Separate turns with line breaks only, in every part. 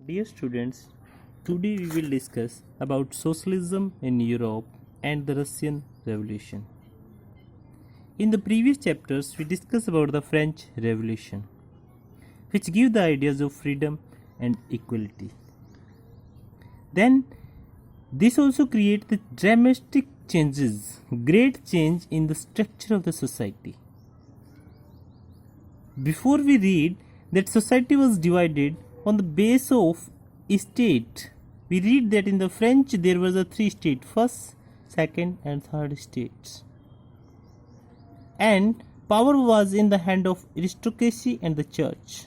Dear students, today we will discuss about socialism in Europe and the Russian Revolution. In the previous chapters, we discussed about the French Revolution, which give the ideas of freedom and equality. Then, this also creates the dramatic changes, great change in the structure of the society. Before we read that society was divided on the base of state, we read that in the French there was a three state, first, second and third states. And power was in the hand of aristocracy and the church.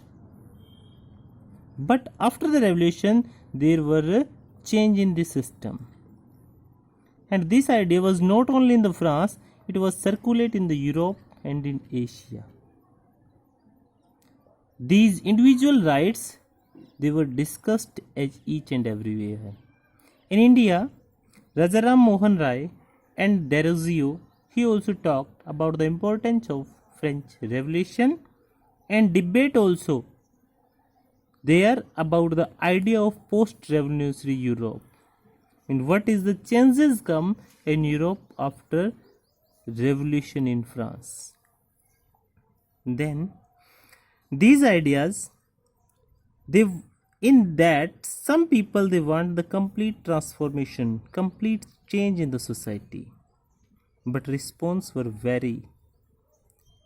But after the revolution there were a change in this system. And this idea was not only in the France, it was circulated in the Europe and in Asia. These individual rights, they were discussed as each and everywhere. In India, Rajaram Mohan Rai and Derozio, he also talked about the importance of French Revolution and debate also there about the idea of post-revolutionary Europe and what is the changes come in Europe after revolution in France. Then these ideas, in that some people they want the complete transformation, complete change in the society, but response were vary.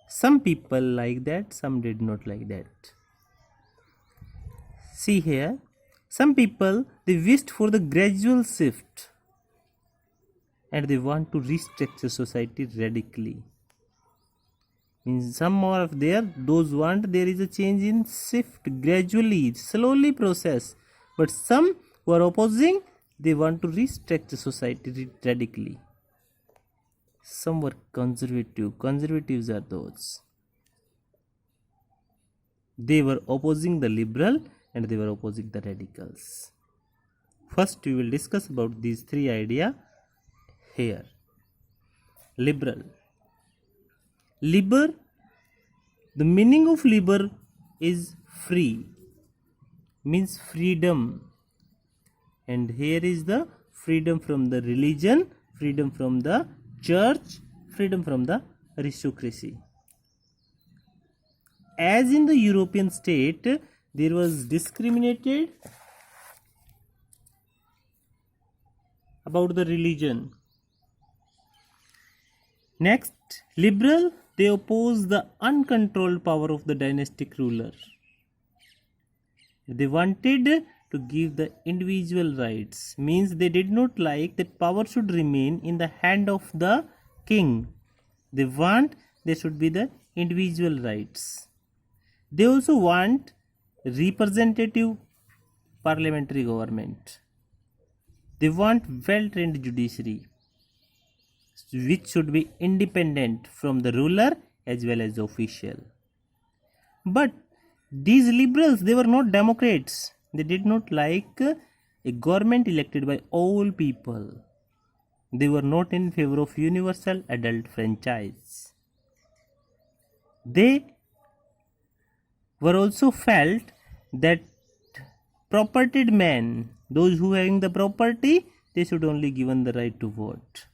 Some people like that, some did not like that. See here, some people they wished for the gradual shift and they want to restructure society radically. In some more of those want there is a change in shift gradually, slowly process. But some who are opposing, they want to restructure society radically. Some were conservative. Conservatives are those. They were opposing the liberal and they were opposing the radicals. First we will discuss about these three ideas here. Liberal. Liber, the meaning of liber is free, means freedom, and here is the freedom from the religion, freedom from the church, freedom from the aristocracy. As in the European state, there was discriminated about the religion. Next, liberal, they oppose the uncontrolled power of the dynastic ruler. They wanted to give the individual rights, means they did not like that power should remain in the hand of the king. They want there should be the individual rights. They also want representative parliamentary government. They want well-trained judiciary, which should be independent from the ruler as well as the official. But these liberals, they were not democrats. They did not like a government elected by all people. They were not in favor of universal adult franchise. They were also felt that propertied men, those who having the property, they should only given the right to vote.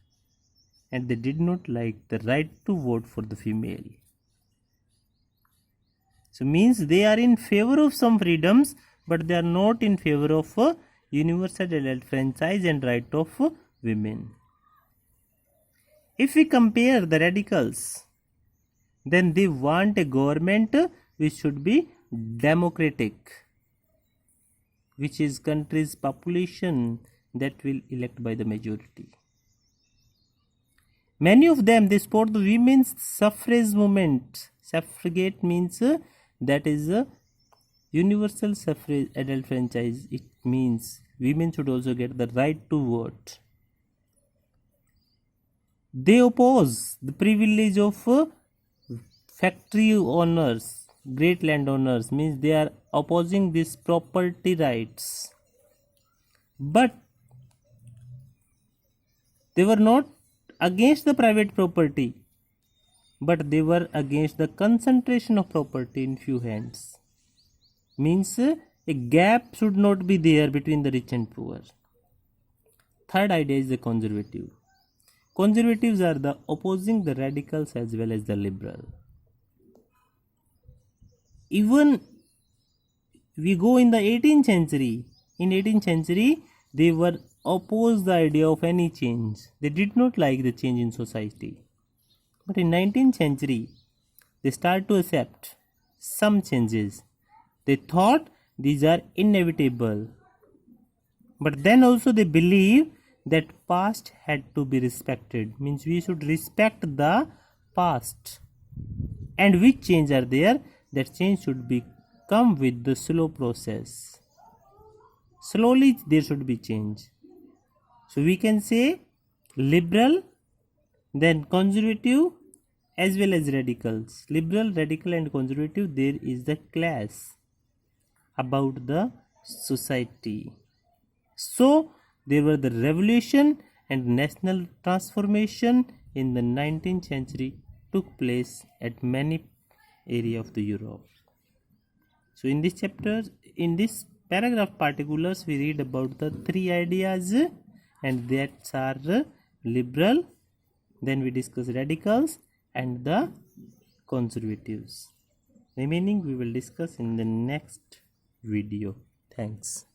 And they did not like the right to vote for the female. So means they are in favor of some freedoms, but they are not in favor of a universal adult franchise and right of women. If we compare the radicals, then they want a government which should be democratic, which is country's population that will elect by the majority. Many of them, they support the women's suffrage movement. Suffragette means that is a universal suffrage adult franchise. It means women should also get the right to vote. They oppose the privilege of factory owners, great landowners, means they are opposing these property rights. But they were not against the private property, but they were against the concentration of property in few hands. Means A gap should not be there between the rich and poor. Third idea is the conservative. Conservatives are the opposing the radicals as well as the liberal. Even we go in the 18th century. In 18th century, they were opposed the idea of any change. They did not like the change in society. But in 19th century, they start to accept some changes. They thought these are inevitable. But then also they believe that past had to be respected. Means we should respect the past. And which change are there? That change should be come with the slow process. Slowly there should be change. So we can say liberal, then conservative, as well as radicals. Liberal, radical and conservative, there is the class about the society. So there were the revolution and national transformation in the 19th century took place at many area of the Europe. So in this chapter, in this paragraph particulars, we read about the three ideas, and that are liberal, then we discuss radicals and the conservatives. Remaining we will discuss in the next video. Thanks.